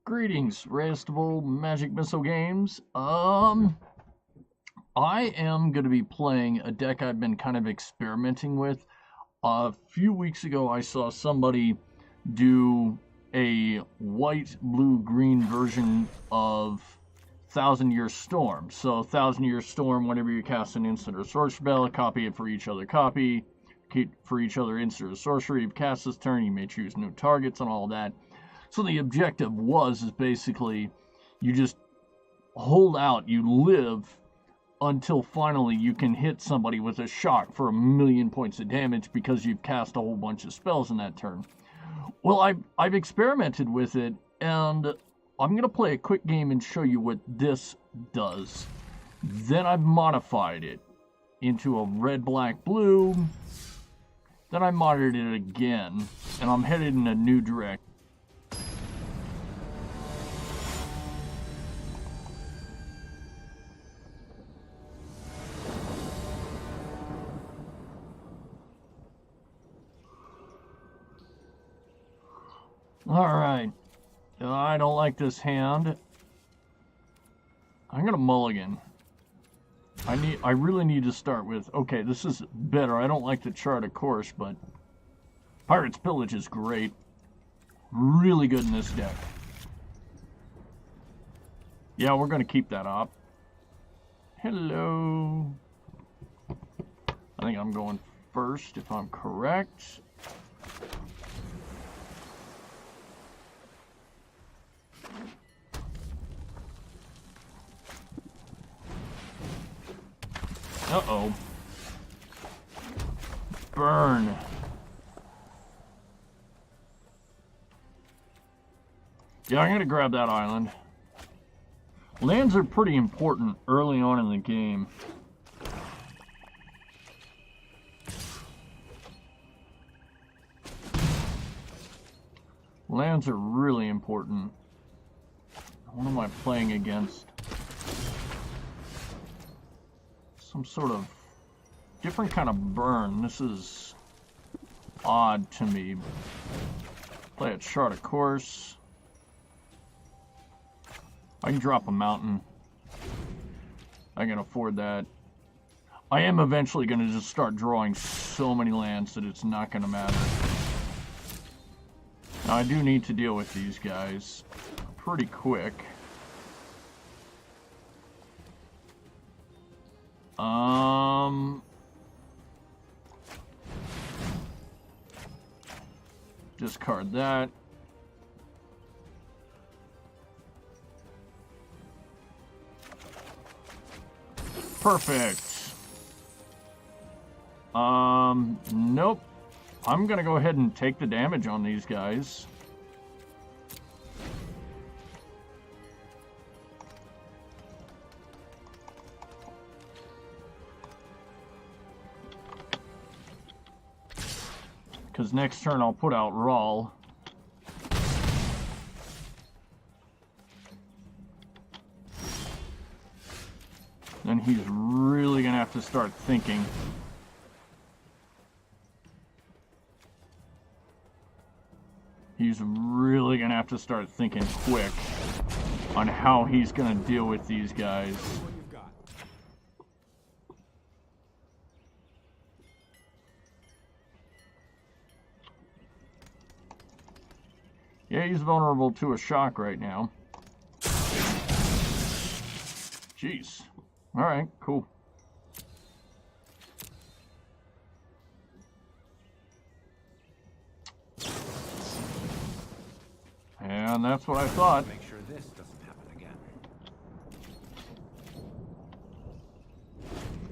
Greetings, Restival Magic Missile Games. I am going to be playing a deck I've been kind of experimenting with. A few weeks ago, I saw somebody do a white, blue, green version of Thousand Year Storm. So, Thousand Year Storm, whenever you cast an instant or sorcery spell, copy it for each other copy. For each other instant or sorcery you've cast this turn, you may choose new targets and all that. So the objective is basically you just hold out, you live until finally you can hit somebody with a shock for 1,000,000 points of damage because you've cast a whole bunch of spells in that turn. Well, I've experimented with it, and I'm going to play a quick game and show you what this does. Then I've modified it into a red, black, blue. Then I modded it again, and I'm headed in a new direction. Alright, I don't like this hand. I'm gonna mulligan. I really need to start with, okay, this is better. I don't like the chart, of course, but Pirate's Pillage is great. Really good in this deck. Yeah, we're gonna keep that up. Hello. I think I'm going first, if I'm correct. Uh-oh. Burn. Yeah, I'm gonna grab that island. Lands are pretty important early on in the game. Lands are really important. What am I playing against? Some sort of different kind of burn. This is odd to me. Play a chart, of course. I can drop a mountain. I can afford that. I am eventually going to just start drawing so many lands that it's not going to matter. Now, I do need to deal with these guys pretty quick. Discard that. Perfect. Nope. I'm gonna go ahead and take the damage on these guys. Because next turn I'll put out Rawl. Then he's really going to have to start thinking. He's really going to have to start thinking quick on how he's going to deal with these guys. Yeah, he's vulnerable to a shock right now. Jeez. Alright, cool. And that's what I thought. Make sure this doesn't happen again.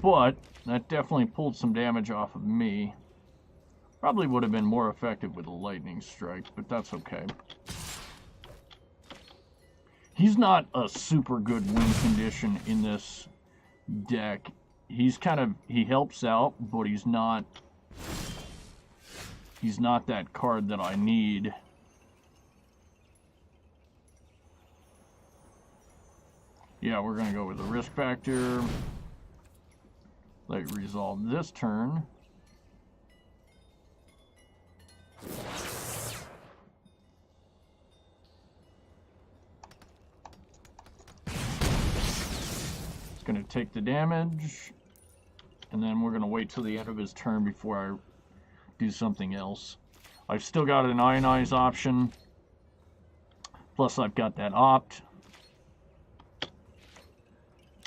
But that definitely pulled some damage off of me. Probably would have been more effective with a lightning strike, but that's okay. He's not a super good win condition in this deck. He's he helps out, but he's not that card that I need. Yeah, we're gonna go with the risk factor. Let it resolve this turn. going to take the damage, and then we're going to wait till the end of his turn before I do something else. I've still got an Ionize option, plus I've got that opt.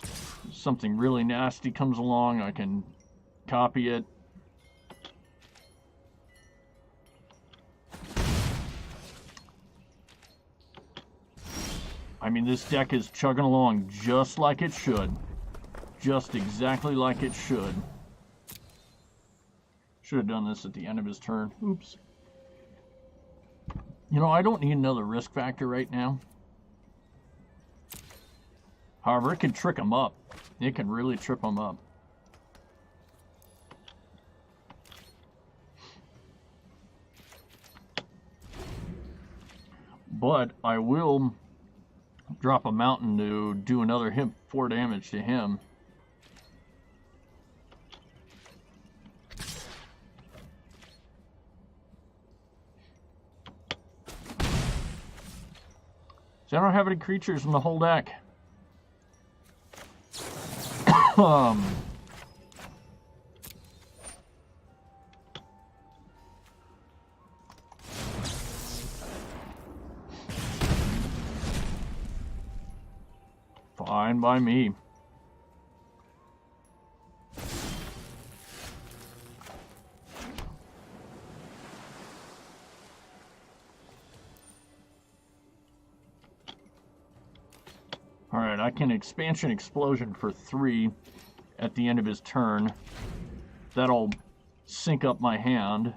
If something really nasty comes along, I can copy it. I mean, this deck is chugging along just like it should. Just exactly like it should. Should have done this at the end of his turn. Oops. You know, I don't need another risk factor right now. However, it can trick him up. It can really trip him up. But I will drop a mountain to do another hit 4 damage to him. So I don't have any creatures in the whole deck. Fine by me. Alright, I can Expansion Explosion for 3 at the end of his turn. That'll sync up my hand.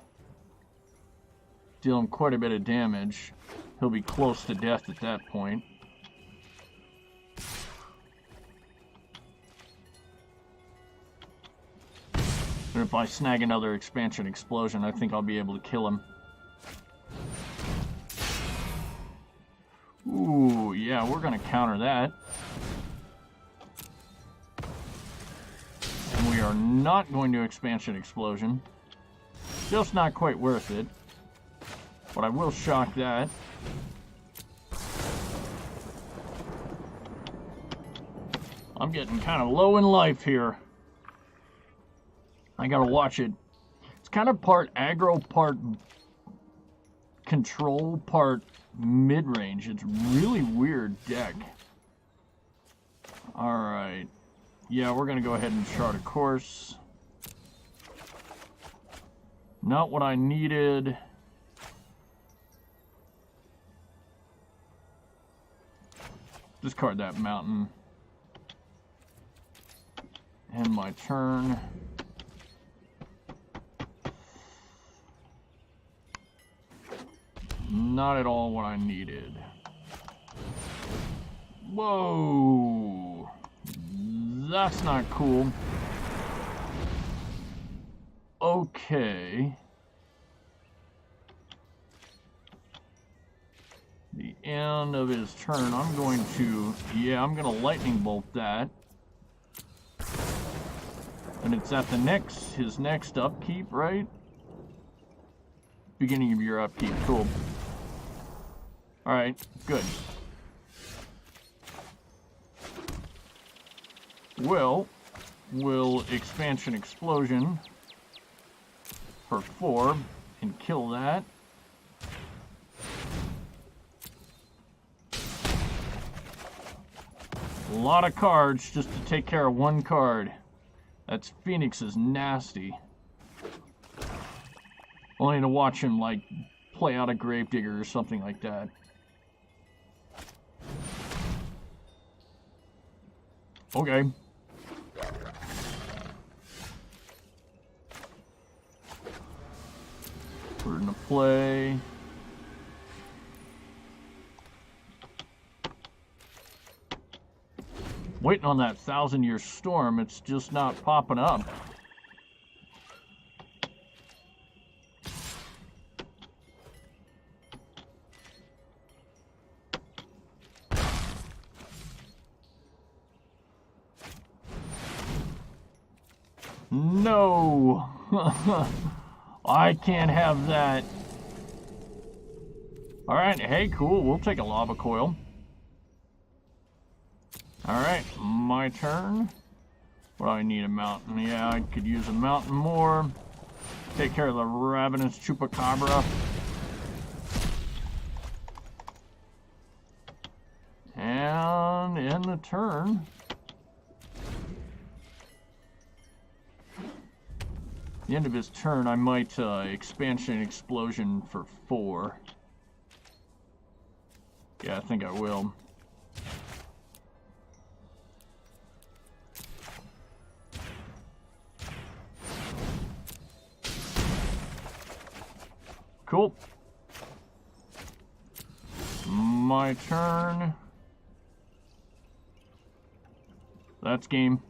Deal him quite a bit of damage. He'll be close to death at that point. And if I snag another Expansion Explosion, I think I'll be able to kill him. Ooh, yeah, we're going to counter that. And we are not going to Expansion Explosion. Just not quite worth it. But I will shock that. I'm getting kind of low in life here. I gotta watch it. It's kind of part aggro, part control, part mid-range. It's really weird deck. Alright. Yeah, we're gonna go ahead and chart a course. Not what I needed. Discard that mountain. End my turn. Not at all what I needed. Whoa! That's not cool. Okay. The end of his turn, I'm going to... Yeah, I'm going to lightning bolt that. And it's at the next... his next upkeep, right? Beginning of your upkeep. Cool. Alright, good. Well, we'll Expansion Explosion for 4 and kill that. A lot of cards just to take care of one card. That's Phoenix is nasty. Only to watch him, like, play out a Gravedigger or something like that. Okay. We're gonna play. Waiting on that 1,000-year storm, it's just not popping up. No! I can't have that. Alright, hey, cool. We'll take a Lava Coil. Alright, my turn. What do I need? A mountain. Yeah, I could use a mountain more. Take care of the ravenous chupacabra. And end the turn. The end of his turn, I might expansion explosion for 4. Yeah, I think I will. Cool. My turn. That's game.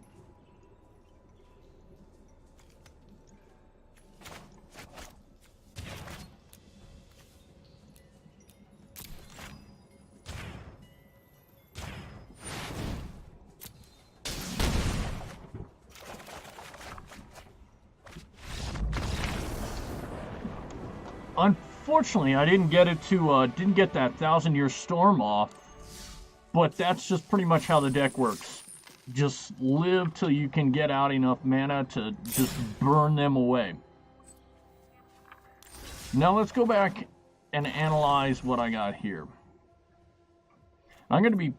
Unfortunately, I didn't get it to didn't get that 1,000-Year Storm off, but that's just pretty much how the deck works. Just live till you can get out enough mana to just burn them away. Now let's go back and analyze what I got here. I'm going to be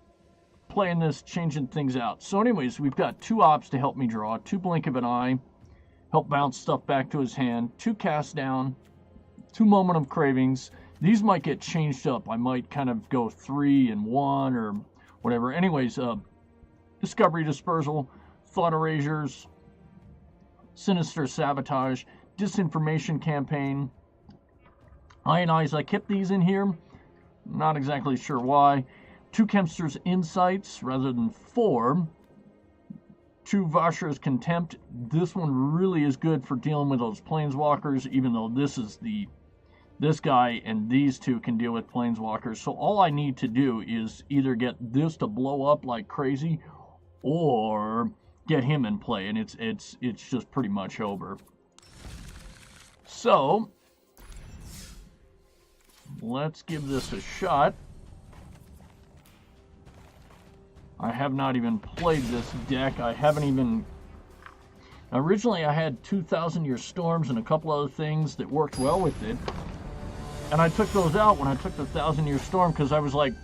playing this, changing things out. So anyways, we've got 2 ops to help me draw, 2 blink of an eye, help bounce stuff back to his hand, 2 cast down, 2 moment of cravings. These might get changed up. I might kind of go 3 and 1 or whatever. Anyways, Discovery Dispersal, Thought Erasures, Sinister Sabotage, Disinformation Campaign, Ionize. I kept these in here. Not exactly sure why. 2 Chemister's Insights rather than 4. 2 Vraska's Contempt. This one really is good for dealing with those planeswalkers, even though this guy and these 2 can deal with planeswalkers. So all I need to do is either get this to blow up like crazy or get him in play, and it's just pretty much over. So let's give this a shot. I have not even played this deck. I haven't even... Originally I had 2,000-Year Storms and a couple other things that worked well with it. And I took those out when I took the 1,000-Year Storm because I was like,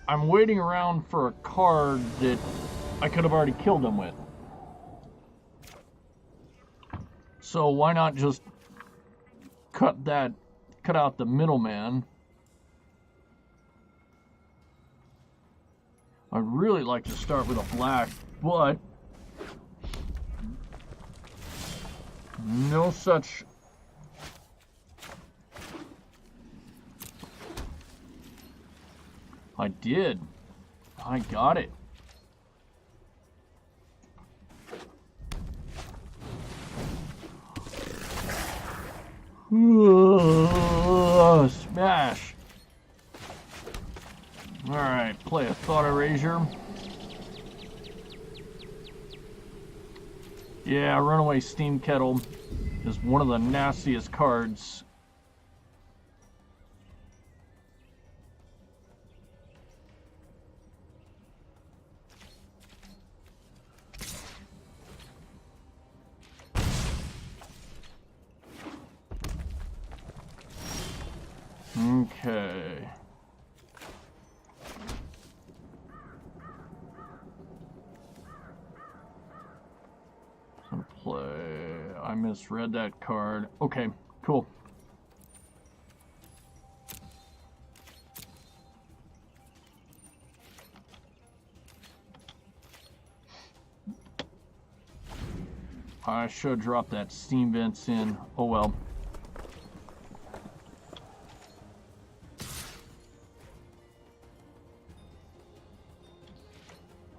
I'm waiting around for a card that I could have already killed them with. So why not just cut out the middleman? I'd really like to start with a black, but no such... I did. I got it. Smash. Alright, play a Thought Erasure. Yeah, Runaway Steam Kettle is one of the nastiest cards. Okay. Play. I misread that card. Okay, cool. I should drop that Steam Vents in. Oh well.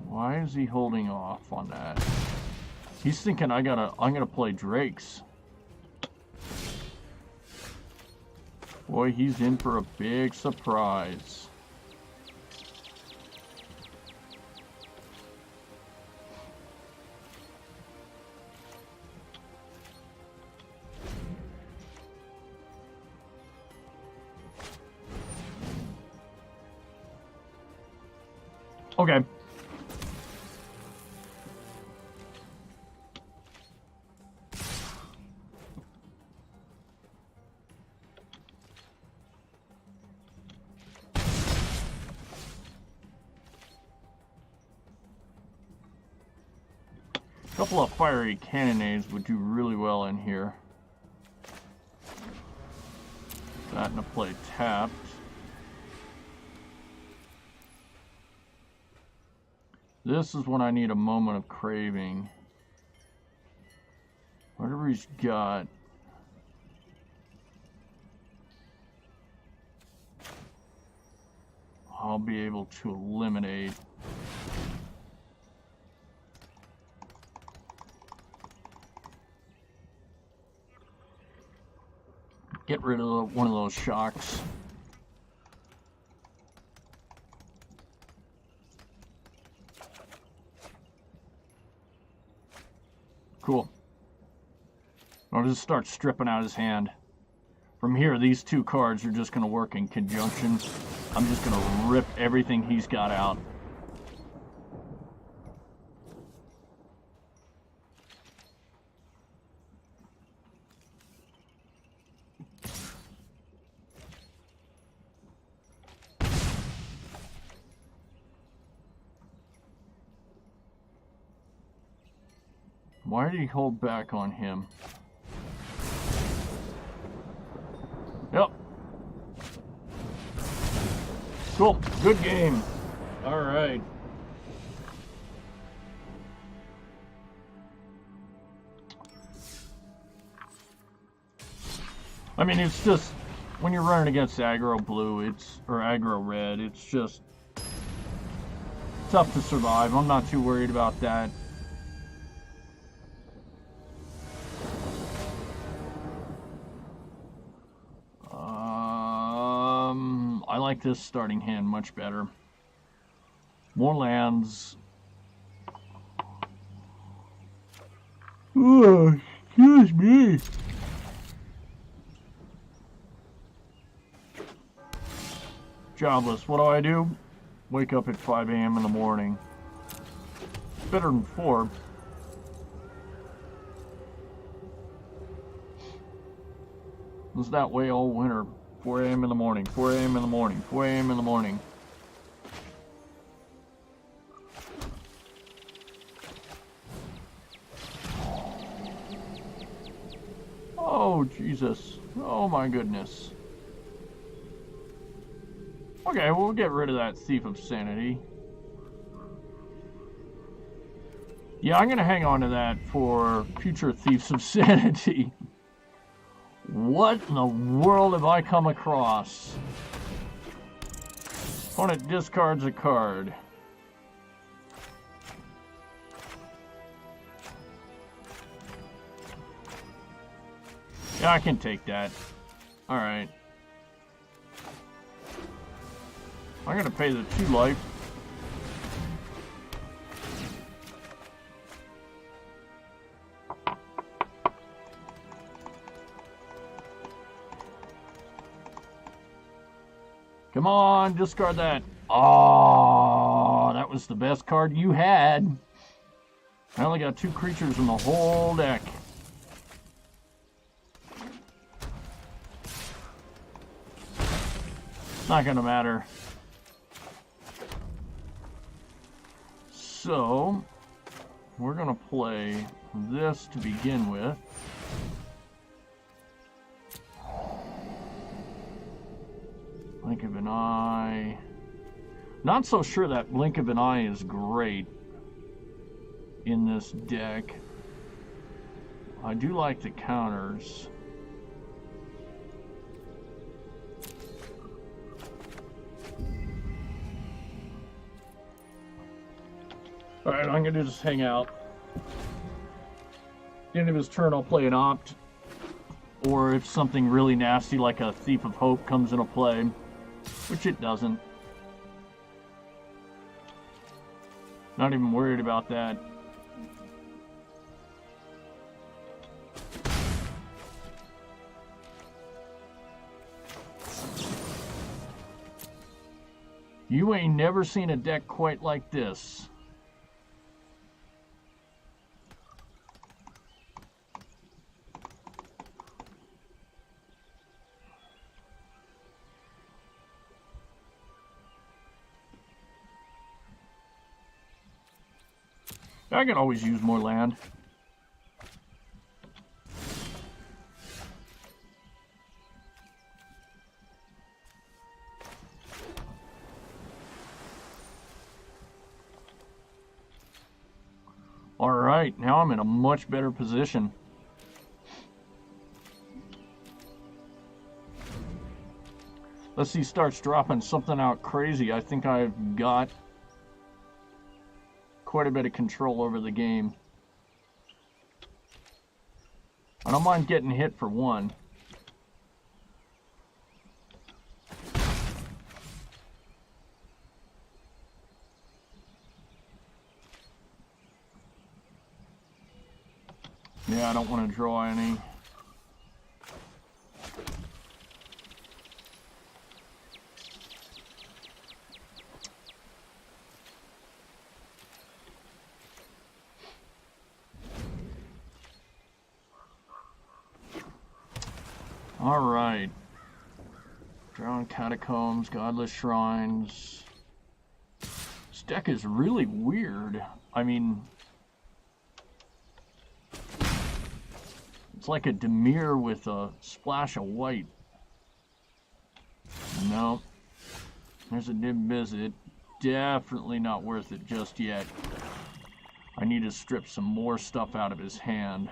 Why is he holding off on that? He's thinking I'm gonna play Drakes. Boy, he's in for a big surprise. Okay. couple of Fiery Cannonades would do really well in here. That and a play tapped. This is when I need a moment of craving. Whatever he's got. I'll be able to eliminate. Get rid of one of those shocks. Cool. I'll just start stripping out his hand. From here, these two cards are just going to work in conjunction. I'm just going to rip everything he's got out. Why did he hold back on him? Yep. Cool. Good game. All right. I mean, it's just when you're running against aggro blue, or aggro red, it's just tough to survive. I'm not too worried about that. I like this starting hand much better. More lands. Oh, excuse me. Jobless. What do? Wake up at 5 a.m. in the morning. Better than 4. It was that way all winter. 4 a.m. in the morning, 4 a.m. in the morning, 4 a.m. in the morning. Oh, Jesus. Oh, my goodness. Okay, we'll get rid of that Thief of Sanity. Yeah, I'm going to hang on to that for future Thieves of Sanity. What in the world have I come across? Opponent discards a card. Yeah, I can take that. Alright. I'm gonna pay the 2 life. Come on, discard that. Oh, that was the best card you had. I only got 2 creatures in the whole deck. Not gonna matter. So, we're gonna play this to begin with. Blink of an Eye. Not so sure that Blink of an Eye is great in this deck. I do like the counters. Alright, I'm going to just hang out. At the end of his turn, I'll play an Opt. Or if something really nasty like a Thief of Hope comes into play, which it doesn't. Not even worried about that. You ain't never seen a deck quite like this. I could always use more land. Alright, now I'm in a much better position. Unless he starts dropping something out crazy, I think I've got quite a bit of control over the game. I don't mind getting hit for one. Yeah, I don't want to draw any. Alright. Drowned Catacombs, Godless Shrines. This deck is really weird. I mean, it's like a Temur with a splash of white. No. There's a dim visit. Definitely not worth it just yet. I need to strip some more stuff out of his hand.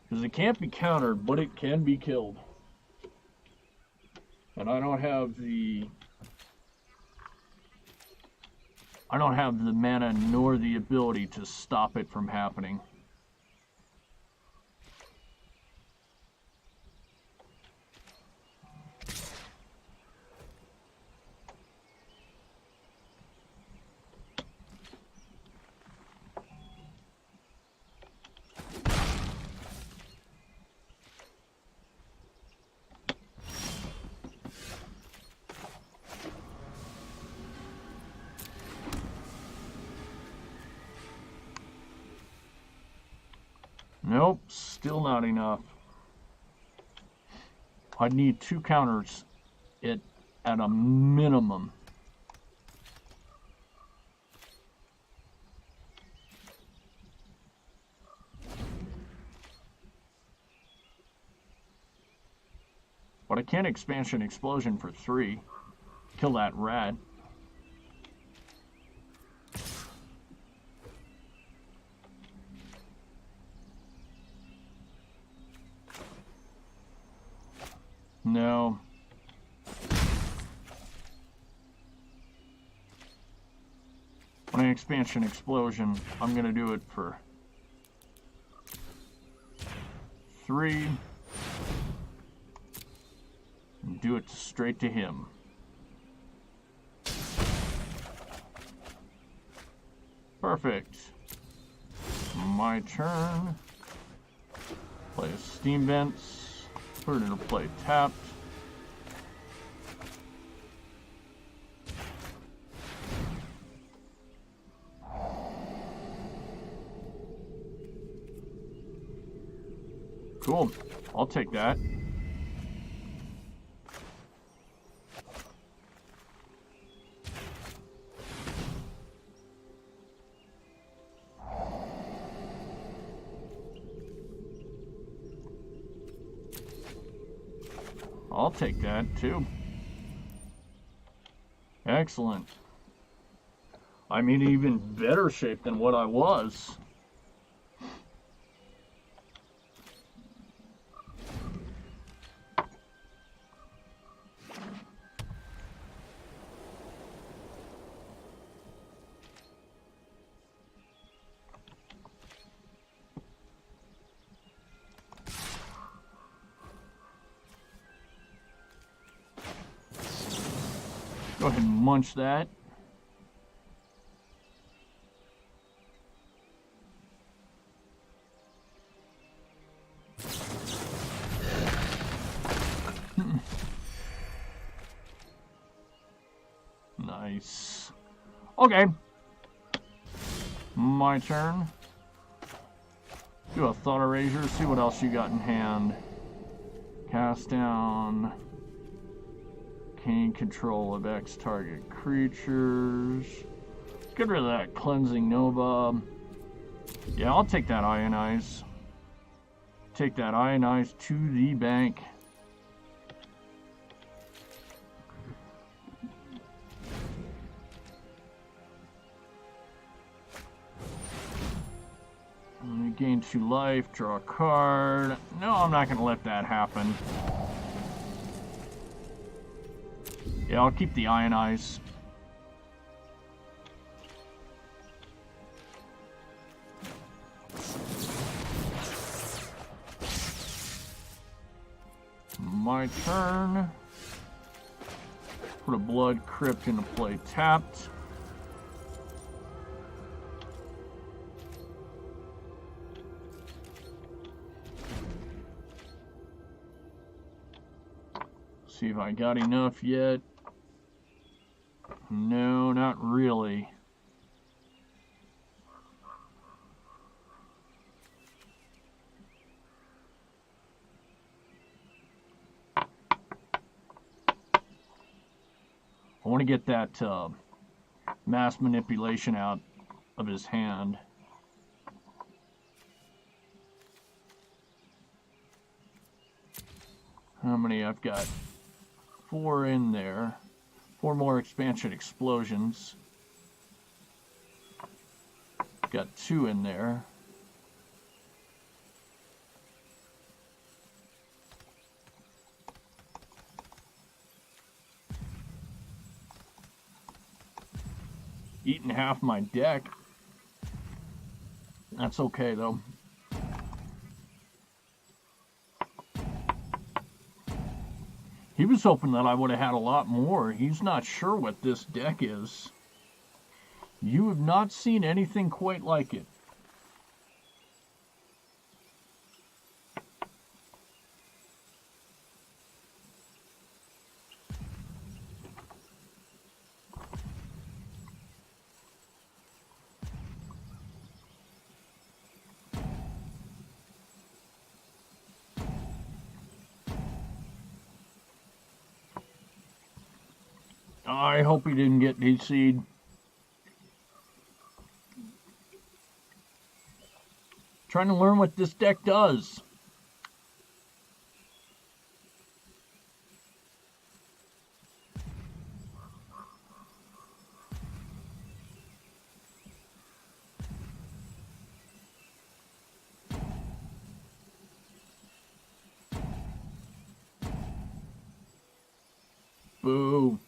Because it can't be countered, but it can be killed. And I don't have the mana nor the ability to stop it from happening. Nope, still not enough. I need 2 counters at a minimum. But I can't expansion explosion for 3. Kill that rat. No. When I expansion explosion, I'm gonna do it for 3. And do it straight to him. Perfect. My turn. Play a Steam Vents. Put it into play tapped. Cool. I'll take that. I'll take that too. Excellent. I'm in even better shape than what I was. Go ahead and munch that. Nice. Okay. My turn. Do a Thought Erasure, see what else you got in hand. Cast down. Gain control of X target creatures. Let's get rid of that Cleansing Nova. Yeah, I'll take that Ionize. Take that Ionize to the bank. Gain 2 life, draw a card. No, I'm not going to let that happen. Yeah, I'll keep the Ionize. My turn. Put a Blood Crypt into play tapped. See if I got enough yet. No, not really. I want to get that mass manipulation out of his hand. How many? I've got 4 in there. 4 more expansion explosions. Got 2 in there. Eating half my deck. That's okay though. He was hoping that I would have had a lot more. He's not sure what this deck is. You have not seen anything quite like it. I hope he didn't get DC'd. Trying to learn what this deck does. Boo.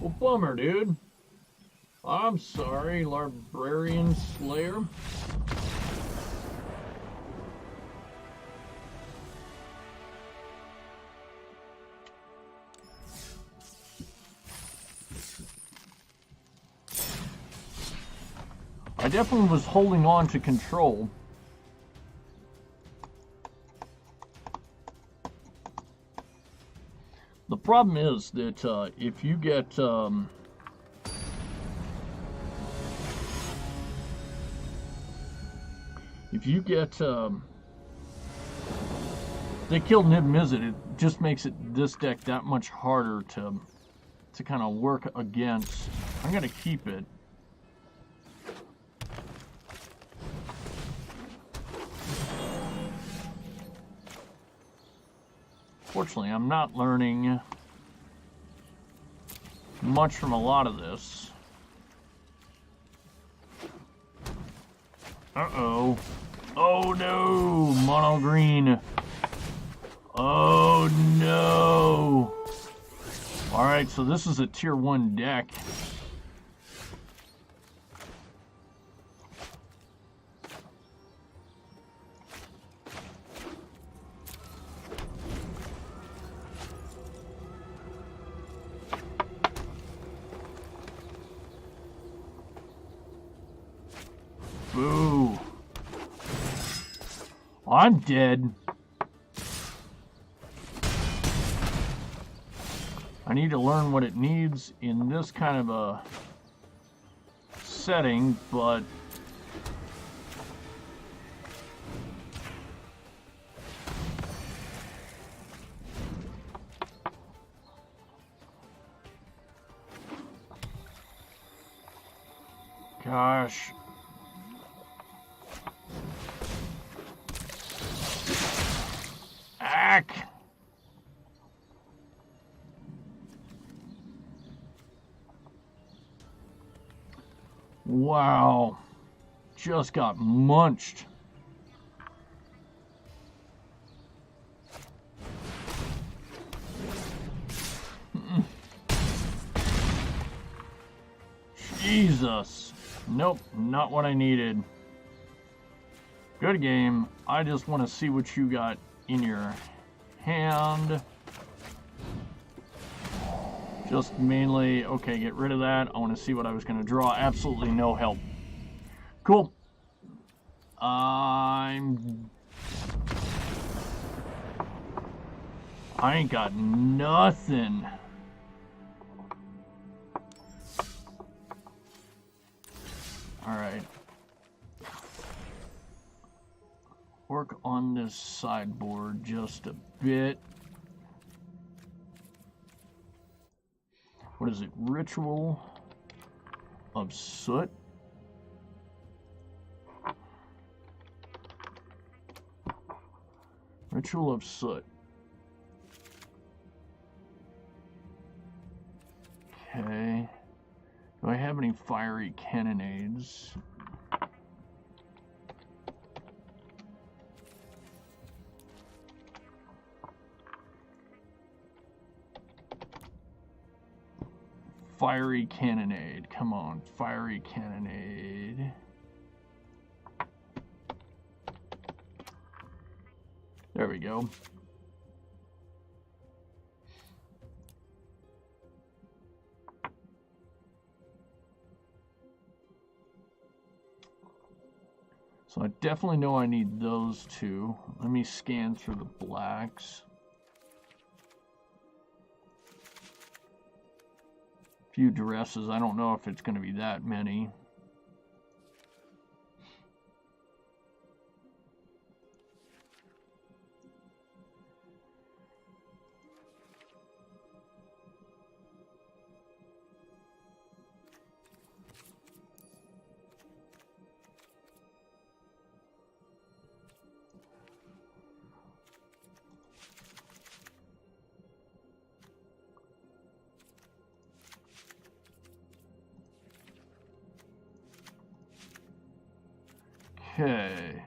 Well, bummer, dude. I'm sorry, Librarian Slayer. I definitely was holding on to control. The problem is that if you get they killed Nib Mizzet, it just makes this deck that much harder to kind of work against. I'm gonna keep it. Fortunately, I'm not learning much from a lot of this. Uh-oh. Oh no! Mono green. Oh no! Alright, so this is a tier 1 deck. Boo. I'm dead. I need to learn what it needs in this kind of a setting, but gosh. Ack. Wow. Just got munched. Jesus. Nope, not what I needed. Good game. I just want to see what you got in your hand. Just mainly, okay, get rid of that. I want to see what I was going to draw. Absolutely no help. Cool. I ain't got nothing. Alright. Work on this sideboard just a bit. What is it? Ritual of Soot. Ritual of Soot. Okay. Do I have any Fiery Cannonades? Fiery Cannonade. Come on, Fiery Cannonade. There we go. So I definitely know I need those two. Let me scan through the blacks. Few dresses. I don't know if it's going to be that many. Okay.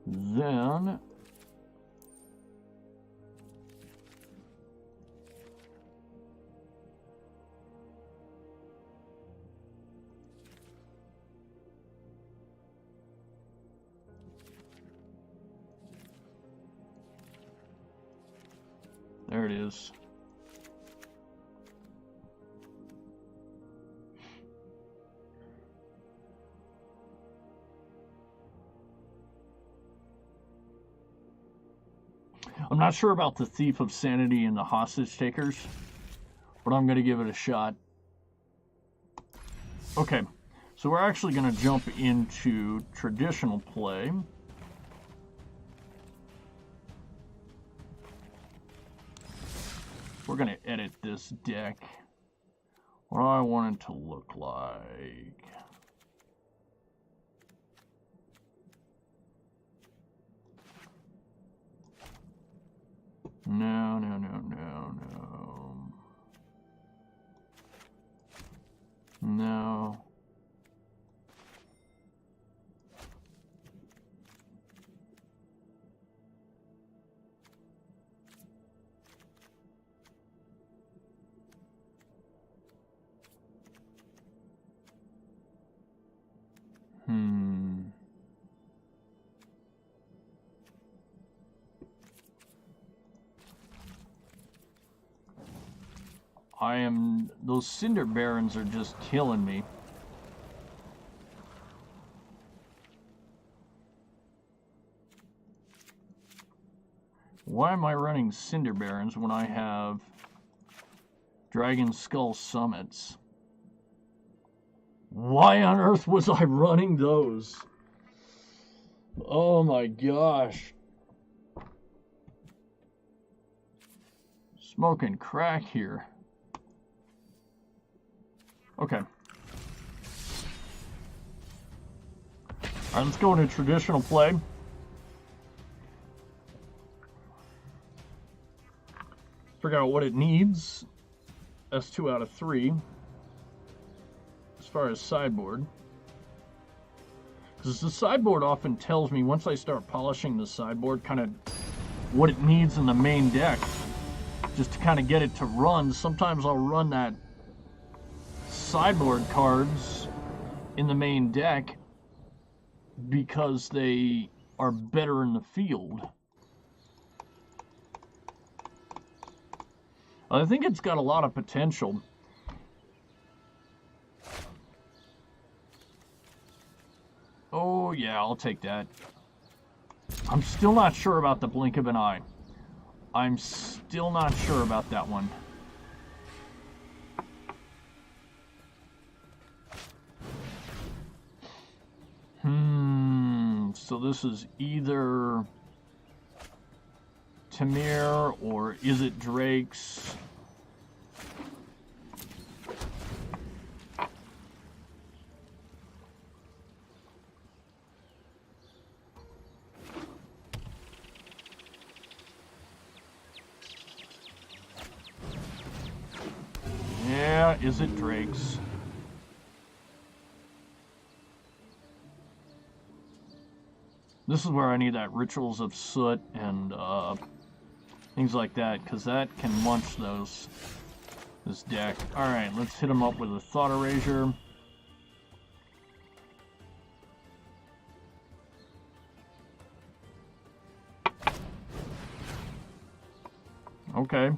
Then there it is. I'm not sure about the Thief of Sanity and the Hostage Takers, but I'm going to give it a shot. Okay, so we're actually going to jump into traditional play. We're going to edit this deck. What do I want it to look like? No, no, no, no, no. No. Those Cinder Barons are just killing me. Why am I running Cinder Barons when I have Dragon Skull Summits? Why on earth was I running those? Oh my gosh. Smoking crack here. Okay. Alright, let's go into traditional play. Figure out what it needs. That's 2 out of 3. As far as sideboard. Because the sideboard often tells me, once I start polishing the sideboard, kind of what it needs in the main deck. Just to kind of get it to run. Sometimes I'll run that sideboard cards in the main deck because they are better in the field. I think it's got a lot of potential. Oh yeah, I'll take that. I'm still not sure about the blink of an eye. I'm still not sure about that one. So this is either Temur or is it Drake's? Yeah, is it Drake's? This is where I need that Rituals of Soot and things like that, because that can munch this deck. Alright, let's hit him up with a Thought Erasure. Okay.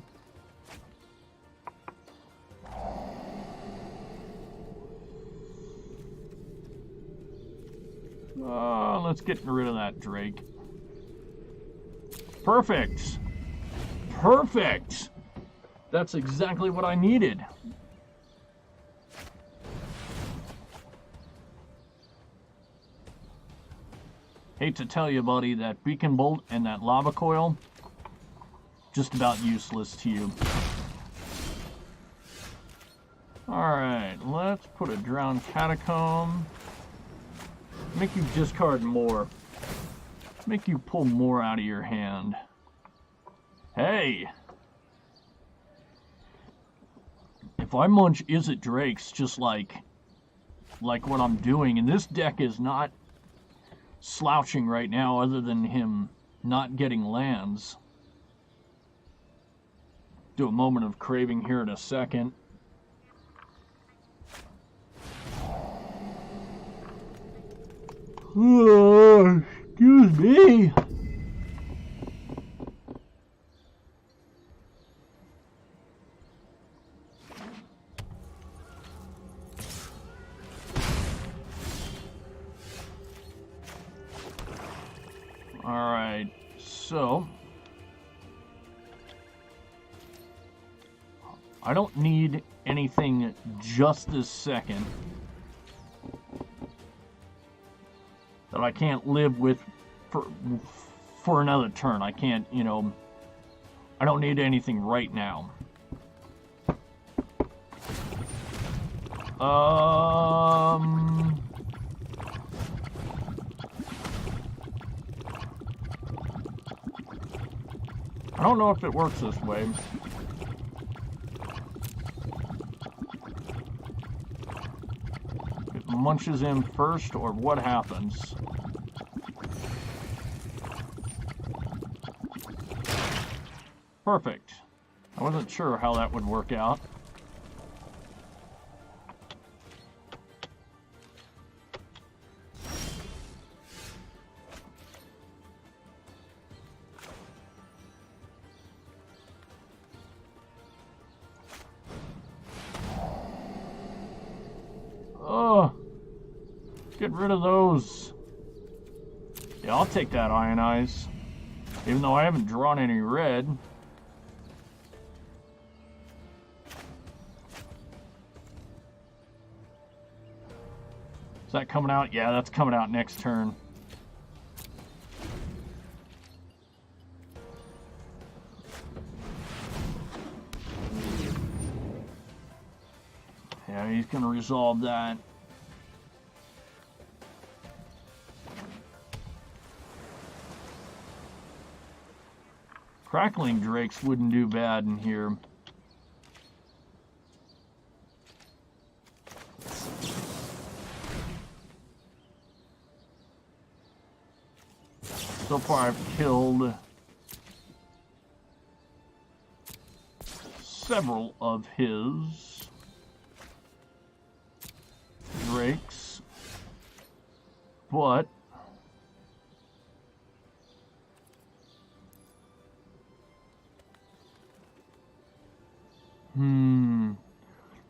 Let's get rid of that Drake. Perfect. Perfect. That's exactly what I needed. Hate to tell you, buddy, that Beacon Bolt and that Lava Coil, just about useless to you. Alright, let's put a Drowned Catacomb. Make you discard more. Make you pull more out of your hand. Hey! If I munch Is It Drake's just like what I'm doing, and this deck is not slouching right now other than him not getting lands. Do a Moment of Craving here in a second. Oh, excuse me. All right, so I don't need anything just this second that I can't live with for another turn. I can't, you know, I don't need anything right now. I don't know if it works this way. It munches him first, or what happens? Perfect. I wasn't sure how that would work out. Oh, get rid of those. Yeah, I'll take that Ionize. Even though I haven't drawn any red. Is that coming out? Yeah, that's coming out next turn. Yeah, he's going to resolve that. Crackling Drakes wouldn't do bad in here. So far I've killed several of his Drakes, but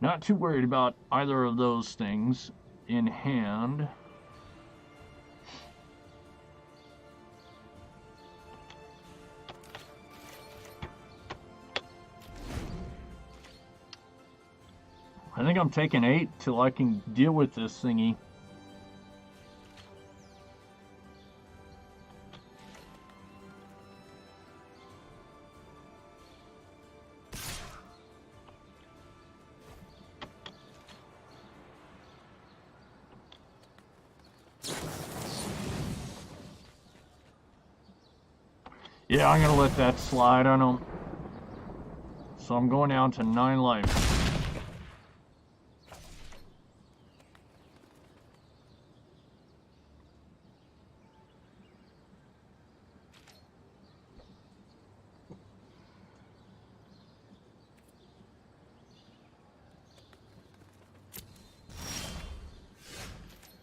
not too worried about either of those things in hand. I think I'm taking 8 till I can deal with this thingy. Yeah, I'm gonna let that slide. I don't. So I'm going down to 9 life.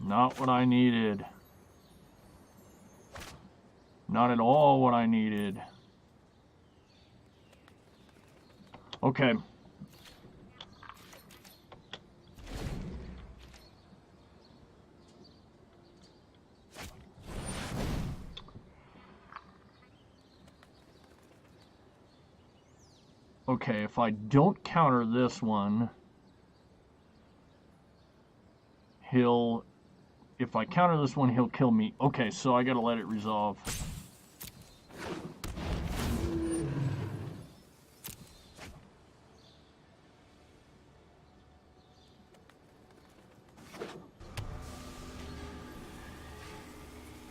Not what I needed. Not at all what I needed. Okay. Okay, if I don't counter this one, if I counter this one, he'll kill me. Okay, so I gotta let it resolve.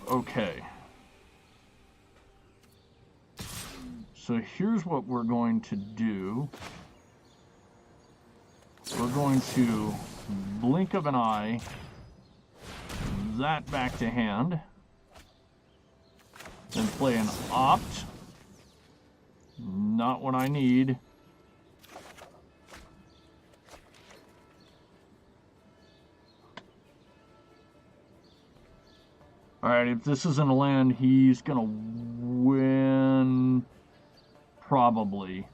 Okay. So here's what we're going to do. We're going to blink of an eye that back to hand. Then play an opt. Not what I need. Alright, if this isn't a land, he's gonna win. Probably.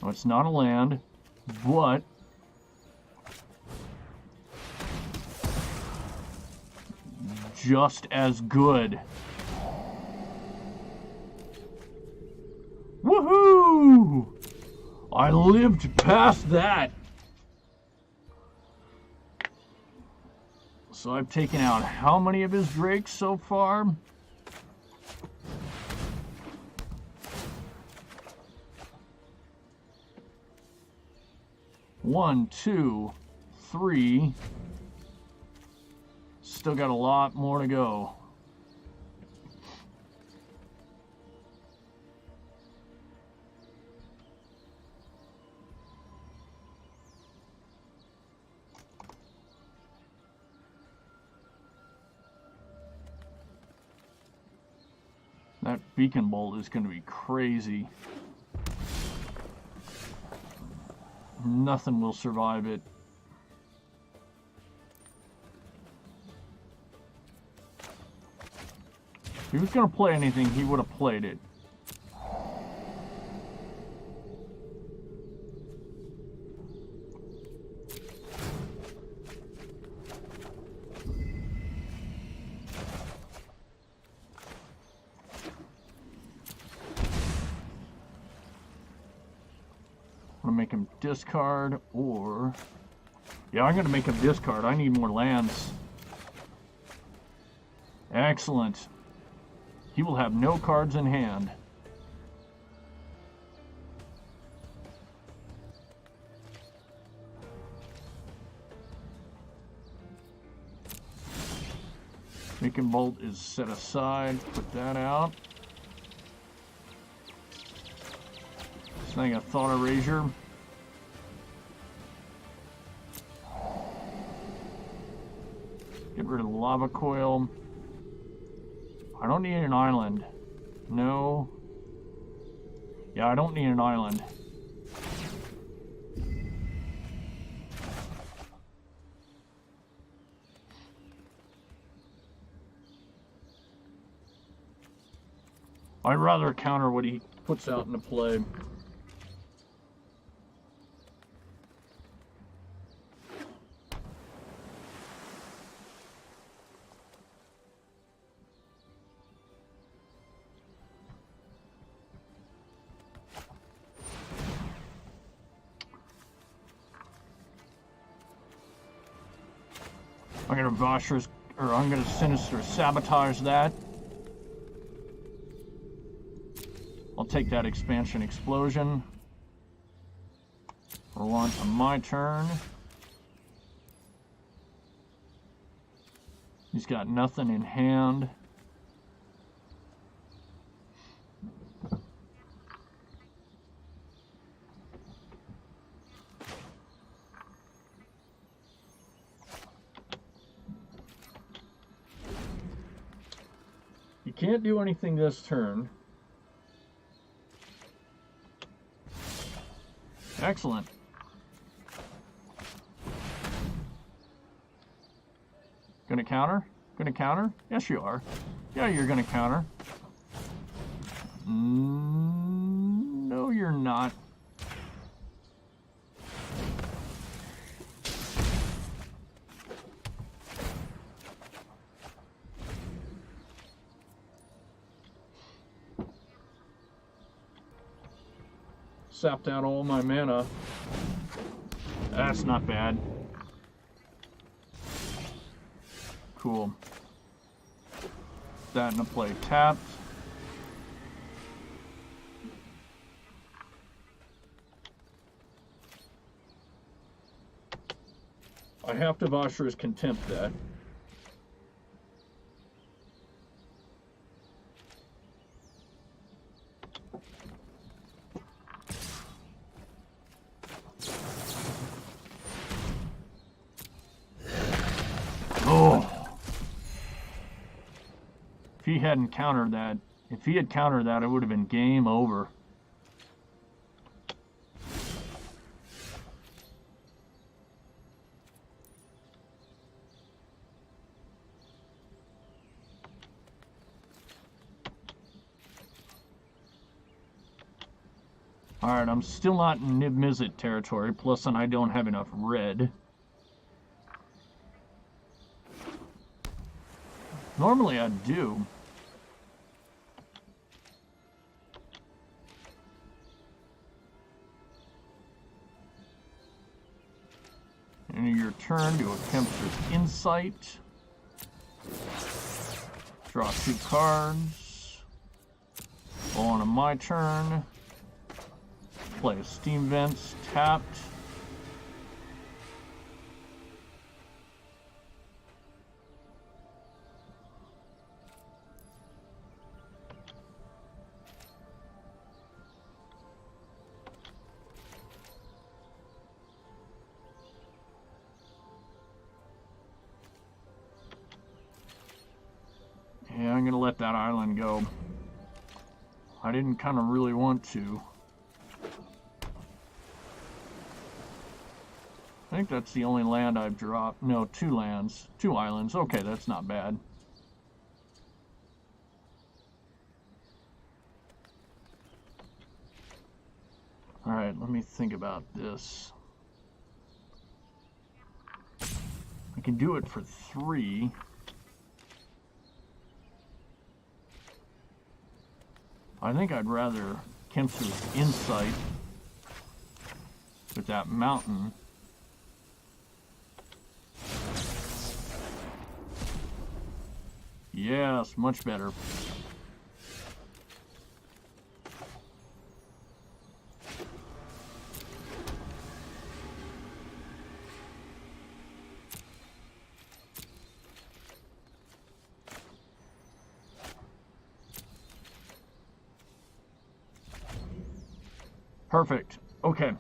No, it's not a land, but just as good. Woohoo! I lived past that. So I've taken out how many of his drakes so far? One, two, three. Still got a lot more to go. That beacon bolt is going to be crazy. Nothing will survive it. If he was going to play anything, he would have played it. I'm gonna make him discard, or... Yeah, I'm gonna make him discard. I need more lands. Excellent. He will have no cards in hand. Making Bolt is set aside. Put that out. Thing a Thought Erasure. Get rid of the Lava Coil. I don't need an island. No. Yeah, I don't need an island. I'd rather counter what he puts out into play. I'm gonna Vashra's, or I'm gonna Sinister Sabotage that. I'll take that Expansion Explosion. Roll on to my turn. He's got nothing in hand. You can't do anything this turn. Excellent. Gonna counter? Gonna counter? Yes, you are. Yeah, you're gonna counter. No, you're not. Sapped out all my mana. That's not bad. Cool. That into play tapped. I have to Vashra's Contempt that. If he hadn't countered that, if he had countered that, it would have been game over. Alright, I'm still not in Nib-Mizzet territory, plus then I don't have enough red. Normally I do. End of your turn, do a Chemister's Insight. Draw 2 cards. Go on to my turn. Play Steam Vents, tapped. Yeah, I'm gonna let that island go. I didn't kind of really want to. I think that's the only land I've dropped. No, 2 lands. 2 islands. Okay, that's not bad. Alright, let me think about this. I can do it for 3. I think I'd rather Chemister's Insight. with that mountain. Yes, much better. Perfect. Okay.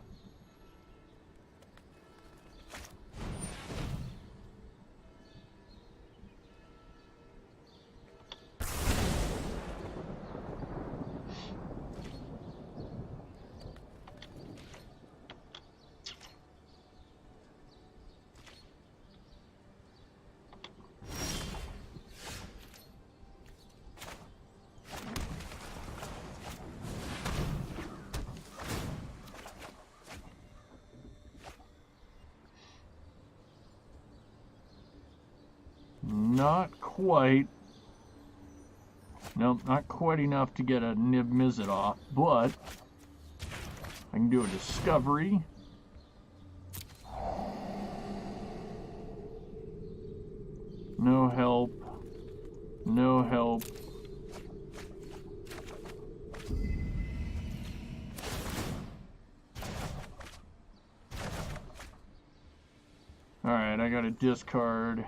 Not quite. Nope, not quite enough to get a Nib Mizzet off, but I can do a discovery. No help. No help. Alright, I gotta discard.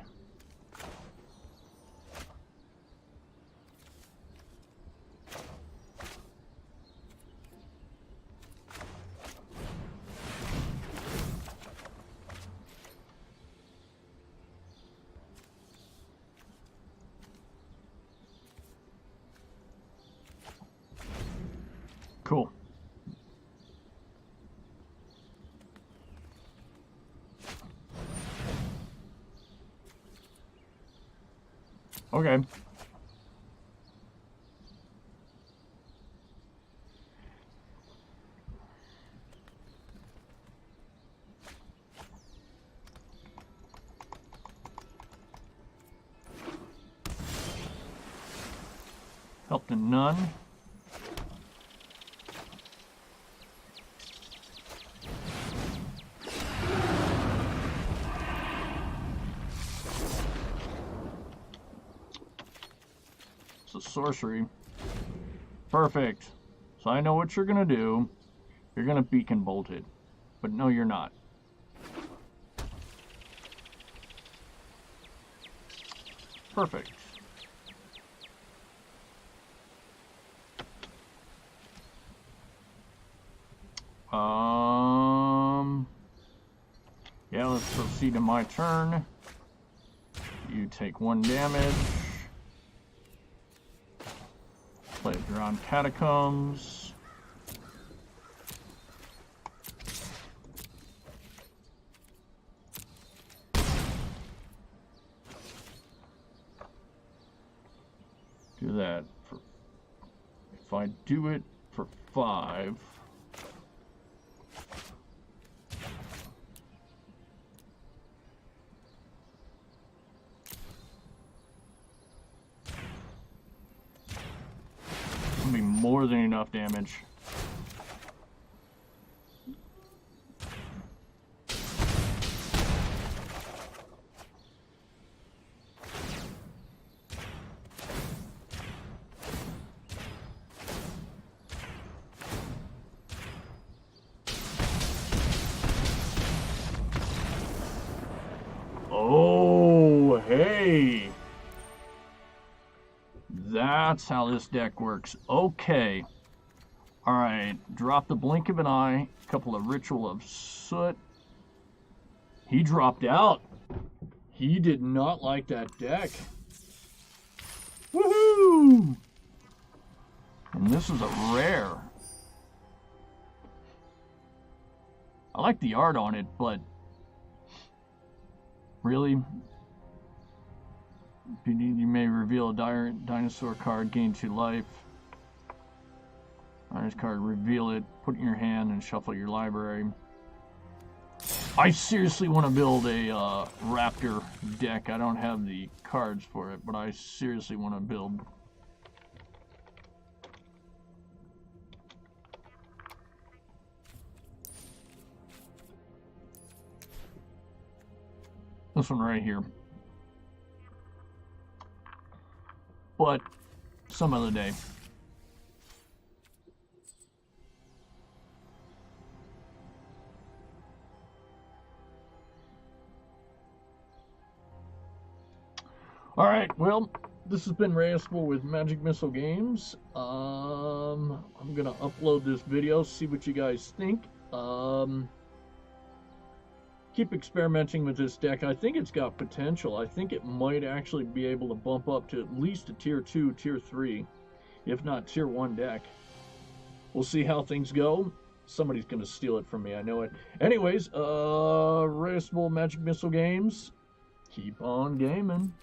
Cool. Okay. Helped a none. It's a sorcery. Perfect. So I know what you're gonna do. You're gonna beacon bolt it. But no, you're not. Perfect. Yeah, let's proceed to my turn. You take 1 damage. Play it around Catacombs. Do that for, if I do it for 5. It'll be more than enough damage. Oh, hey! That's how this deck works. Okay. Alright, drop the blink of an eye, a couple of Ritual of Soot. He dropped out. He did not like that deck. Woohoo! And this is a rare. I like the art on it, but really? You may reveal a dinosaur card, gain 2 life. This card, reveal it, put it in your hand, and shuffle your library. I seriously want to build a Raptor deck. I don't have the cards for it, but I seriously want to build. This one right here. But some other day. Alright, well, this has been Rayasful with Magic Missile Games. I'm gonna upload this video, see what you guys think. Keep experimenting with this deck. I think it's got potential. I think it might actually be able to bump up to at least a tier 2, tier 3, if not tier 1 deck. We'll see how things go. Somebody's gonna steal it from me, I know it. Anyways, Rayasful Magic Missile Games. Keep on gaming.